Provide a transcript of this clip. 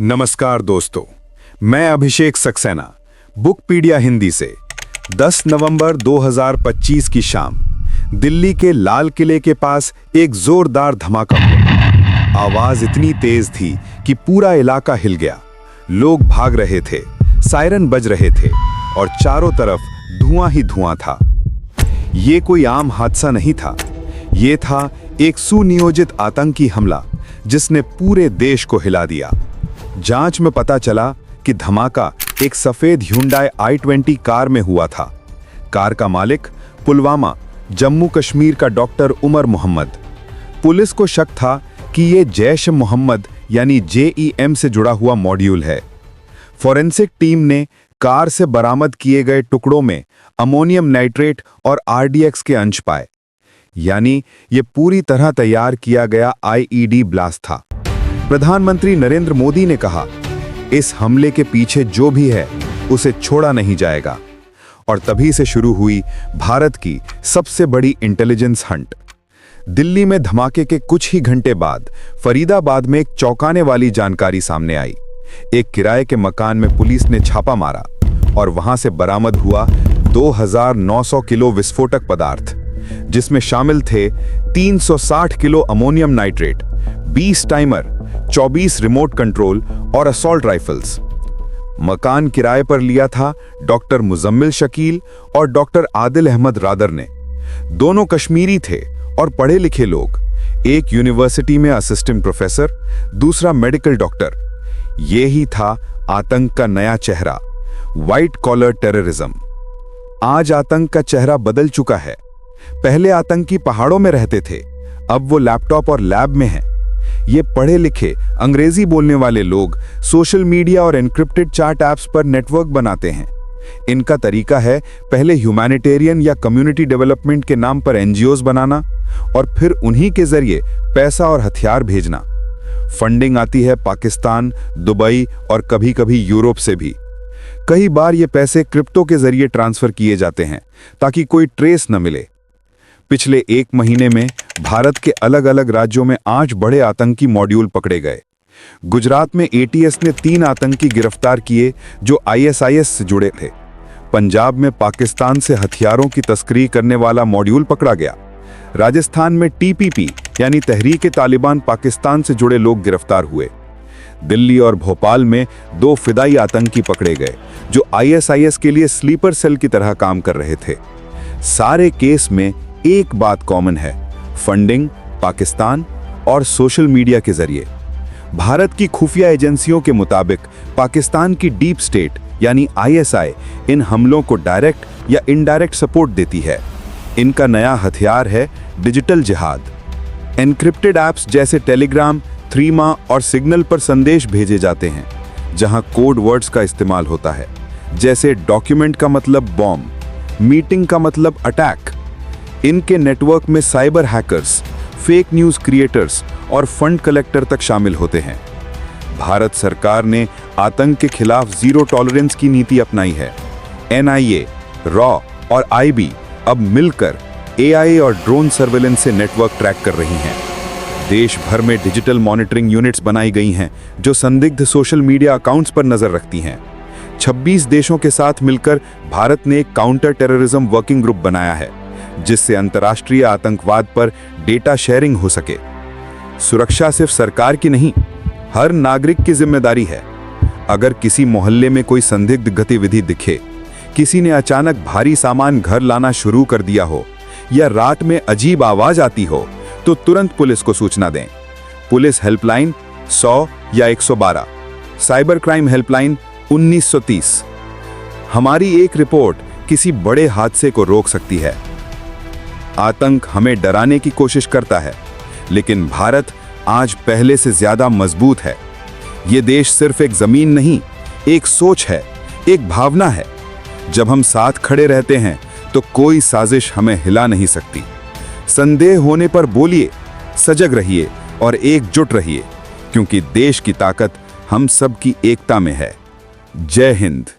नमस्कार दोस्तों, मैं अभिषेक सक्सेना बुकपीडिया हिंदी से 10 नवंबर 2025 की शाम दिल्ली के लाल किले के पास एक जोरदार धमाका हुआ। आवाज इतनी तेज थी कि पूरा इलाका हिल गया। लोग भाग रहे थे, सायरन बज रहे थे और चारों तरफ धुआं ही धुआं था। ये कोई आम हादसा नहीं था, ये था एक सुनियोजित आतंकी हमला जिसने पूरे देश को हिला दिया। जांच में पता चला कि धमाका एक सफेद Hyundai i20 कार में हुआ था। कार का मालिक पुलवामा, जम्मू कश्मीर का डॉक्टर उमर मोहम्मद। पुलिस को शक था कि ये जैश-ए-मोहम्मद यानी JEM से जुड़ा हुआ मॉड्यूल है। फॉरेंसिक टीम ने कार से बरामद किए गए टुकड़ों में अमोनियम नाइट्रेट और RDX के अंश पाए, यानी ये पूरी तरह तैयार किया गया IED ब्लास्ट था। प्रधानमंत्री नरेंद्र मोदी ने कहा, इस हमले के पीछे जो भी है उसे छोड़ा नहीं जाएगा। और तभी से शुरू हुई भारत की सबसे बड़ी इंटेलिजेंस हंट। दिल्ली में धमाके के कुछ ही घंटे बाद फरीदाबाद में एक चौंकाने वाली जानकारी सामने आई। एक किराए के मकान में पुलिस ने छापा मारा और वहां से बरामद हुआ 2900 किलो विस्फोटक पदार्थ, जिसमें शामिल थे 360 kilo ammonium nitrate, 20 timer, 24 remote control और असॉल्ट राइफल्स। मकान किराए पर लिया था डॉक्टर मुजम्मिल शकील और डॉक्टर आदिल अहमद रादर ने। दोनों कश्मीरी थे और पढ़े लिखे लोग, एक यूनिवर्सिटी में असिस्टेंट प्रोफेसर, दूसरा मेडिकल डॉक्टर। ये ही था आतंक का नया चेहरा, व्हाइट कॉलर टेररिज्म। आज आतंक का चेहरा बदल चुका है। पहले आतंकी पहाड़ों में रहते थे, अब वो लैपटॉप और लैब में हैं। ये पढ़े लिखे अंग्रेजी बोलने वाले लोग सोशल मीडिया और एन्क्रिप्टेड चैट ऐप्स पर नेटवर्क बनाते हैं। इनका तरीका है पहले ह्यूमैनिटेरियन या कम्युनिटी डेवलपमेंट के नाम पर NGOs बनाना और फिर उन्हीं के जरिए पैसा और हथियार भेजना। फंडिंग आती है पाकिस्तान, दुबई और कभी कभी यूरोप से भी। कई बार ये पैसे क्रिप्टो के जरिए ट्रांसफर किए जाते हैं ताकि कोई ट्रेस न मिले। पिछले एक महीने में भारत के अलग अलग राज्यों में 8 बड़े आतंकी मॉड्यूल पकड़े गए। गुजरात में ATS ने 3 आतंकी गिरफ्तार किए जो ISIS से जुड़े थे। पंजाब में पाकिस्तान से हथियारों की तस्करी करने वाला मॉड्यूल पकड़ा गया। राजस्थान में TPP यानी तहरीक-ए-तालिबान पाकिस्तान से जुड़े लोग गिरफ्तार हुए। दिल्ली और भोपाल में 2 फिदाई आतंकी पकड़े गए जो ISIS के लिए स्लीपर सेल की तरह काम कर रहे थे। सारे केस में एक बात कॉमन है, फंडिंग पाकिस्तान और सोशल मीडिया के जरिए। भारत की खुफिया एजेंसियों के मुताबिक पाकिस्तान की डीप स्टेट यानी ISI इन हमलों को डायरेक्ट या इनडायरेक्ट सपोर्ट देती है। इनका नया हथियार है डिजिटल जिहाद। एन्क्रिप्टेड ऐप्स जैसे टेलीग्राम, थ्रीमा और सिग्नल पर संदेश भेजे जाते हैं जहां कोड वर्ड्स का इस्तेमाल होता है, जैसे डॉक्यूमेंट का मतलब बॉम्ब, मीटिंग का मतलब अटैक। इनके नेटवर्क में cyber hackers, fake news creators और फंड कलेक्टर तक शामिल होते हैं। भारत सरकार ने आतंक के खिलाफ जीरो टॉलरेंस की नीति अपनाई है। NIA, रॉ और IB अब मिलकर AI और ड्रोन सर्वेलेंस से नेटवर्क ट्रैक कर रही हैं। देश भर में डिजिटल मॉनिटरिंग यूनिट्स बनाई गई हैं जो संदिग्ध सोशल मीडिया अकाउंट्स पर नजर रखती हैं। 26 देशों के साथ मिलकर भारत ने एक काउंटर टेररिज्म वर्किंग ग्रुप बनाया है जिससे अंतर्राष्ट्रीय आतंकवाद पर डेटा शेयरिंग हो सके। सुरक्षा सिर्फ सरकार की नहीं, हर नागरिक की जिम्मेदारी है। अगर किसी मोहल्ले में कोई संदिग्ध गतिविधि दिखे, किसी ने अचानक भारी सामान घर लाना शुरू कर दिया हो या रात में अजीब आवाज आती हो, तो तुरंत पुलिस को सूचना दें। पुलिस हेल्पलाइन 100 या 112, साइबर क्राइम हेल्पलाइन 1930। हमारी एक रिपोर्ट किसी बड़े हादसे को रोक सकती है। आतंक हमें डराने की कोशिश करता है, लेकिन भारत आज पहले से ज्यादा मजबूत है। ये देश सिर्फ एक जमीन नहीं, एक सोच है, एक भावना है। जब हम साथ खड़े रहते हैं तो कोई साजिश हमें हिला नहीं सकती। संदेह होने पर बोलिए, सजग रहिए और एकजुट रहिए, क्योंकि देश की ताकत हम सब की एकता में है। जय हिंद।